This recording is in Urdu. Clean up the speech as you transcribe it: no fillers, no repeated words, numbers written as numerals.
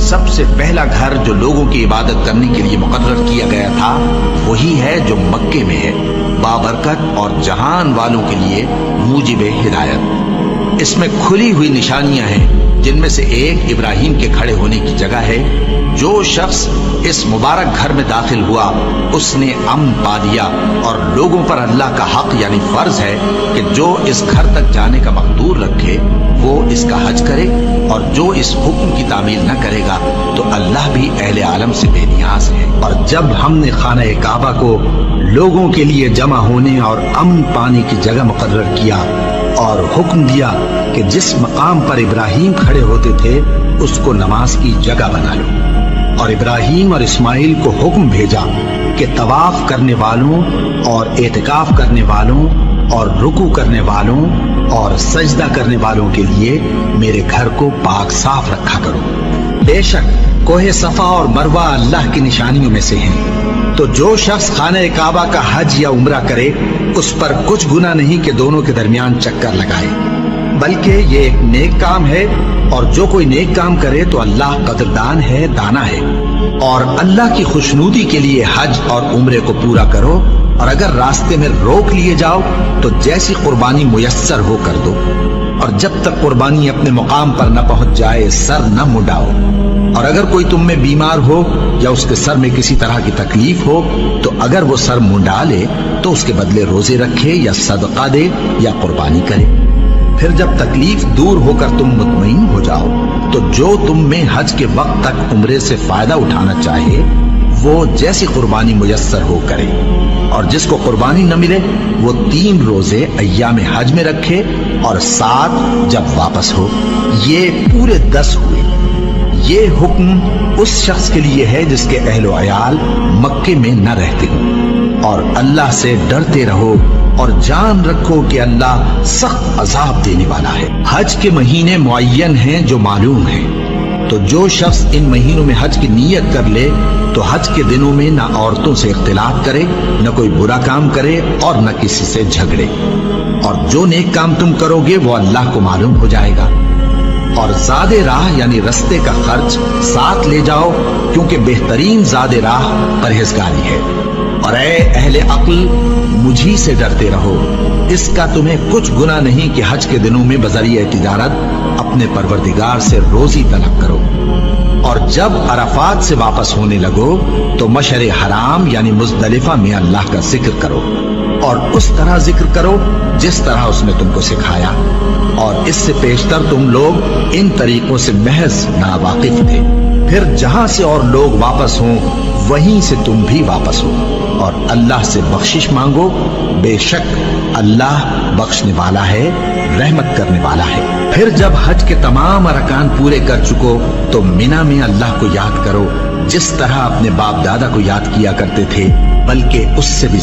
سب سے پہلا گھر جو لوگوں کی عبادت کرنے کے لیے مقرر کیا گیا تھا وہی ہے جو مکے میں ہے، بابرکت اور جہان والوں کے لیے موجب ہدایت۔ اس میں کھلی ہوئی نشانیاں ہیں، جن میں سے ایک ابراہیم کے کھڑے ہونے کی جگہ ہے۔ جو شخص اس مبارک گھر میں داخل ہوا اس نے امن پا لیا، اور لوگوں پر اللہ کا حق یعنی فرض ہے کہ جو اس گھر تک جانے کا مقدور رکھے وہ اس کا حج کرے، اور جو اس حکم کی تعمیل نہ کرے گا تو اللہ بھی اہل عالم سے بے نیاز ہے۔ اور جب ہم نے خانہ کعبہ کو لوگوں کے لیے جمع ہونے اور امن پانے کی جگہ مقرر کیا اور حکم دیا کہ جس مقام پر ابراہیم کھڑے ہوتے تھے اس کو نماز کی جگہ بنا لو، اور ابراہیم اور اسماعیل کو حکم بھیجا کہ طواف کرنے والوں اور اعتکاف کرنے والوں اور رکوع کرنے والوں اور سجدہ کرنے والوں کے لیے میرے گھر کو پاک صاف رکھا کرو۔ بے شک کوہ صفا اور مروہ اللہ کی نشانیوں میں سے ہیں، تو جو شخص خانہ کعبہ کا حج یا عمرہ کرے اس پر کچھ گناہ نہیں کہ دونوں کے درمیان چکر لگائے، بلکہ یہ ایک نیک کام ہے، اور جو کوئی نیک کام کرے تو اللہ قدردان ہے، دانا ہے۔ اور اللہ کی خوشنودی کے لیے حج اور عمرے کو پورا کرو، اور اگر راستے میں روک لیے جاؤ تو جیسی قربانی میسر ہو کر دو، اور جب تک قربانی اپنے مقام پر نہ پہنچ جائے سر نہ منڈاؤ۔ اور اگر کوئی تم میں بیمار ہو یا اس کے سر میں کسی طرح کی تکلیف ہو تو اگر وہ سر منڈا لے تو اس کے بدلے روزے رکھے یا صدقہ دے یا قربانی کرے۔ پھر جب تکلیف دور ہو کر تم مطمئن ہو جاؤ تو جو تم میں حج کے وقت تک عمرے سے فائدہ اٹھانا چاہے وہ جیسی قربانی میسر ہو کرے، اور جس کو قربانی نہ ملے وہ 3 روزے ایام حج میں رکھے اور 7 جب واپس ہو۔ یہ پورے 10 ہوئے۔ یہ حکم اس شخص کے لیے ہے جس کے اہل و عیال مکے میں نہ رہتے ہوں، اور اللہ سے ڈرتے رہو اور جان رکھو کہ اللہ سخت عذاب دینے والا ہے۔ حج کے مہینے معین ہیں جو معلوم ہیں، تو جو شخص ان مہینوں میں حج کی نیت کر لے تو حج کے دنوں میں نہ عورتوں سے اختلاط کرے، نہ کوئی برا کام کرے اور نہ کسی سے جھگڑے، اور جو نیک کام تم کرو گے وہ اللہ کو معلوم ہو جائے گا۔ اور زاد راہ یعنی رستے کا خرچ ساتھ لے جاؤ، کیونکہ بہترین زاد راہ پرہیزگاری ہے۔ اور اے اہل عقل، مجھی سے ڈرتے رہو، اس کا تمہیں کچھ گناہ نہیں کہ حج کے دنوں میں بذریعہ تجارت اپنے پروردگار سے روزی طلب کرو۔ اور جب عرفات سے واپس ہونے لگو تو مشعر حرام یعنی مزدلفہ میں اللہ کا ذکر کرو، اور اس طرح ذکر کرو جس طرح اس نے تم کو سکھایا، اور اس سے پیشتر تم لوگ ان طریقوں سے محض ناواقف تھے۔ پھر جہاں سے اور لوگ واپس ہوں وہیں سے تم بھی واپس ہو، اور اللہ سے بخشش مانگو، بے شک اللہ بخشنے والا ہے، رحمت کرنے والا ہے۔ پھر جب حج کے تمام ارکان پورے کر چکو تو مینا میں اللہ کو یاد کرو جس طرح اپنے باپ دادا کو یاد کیا کرتے تھے، بلکہ اس سے بھی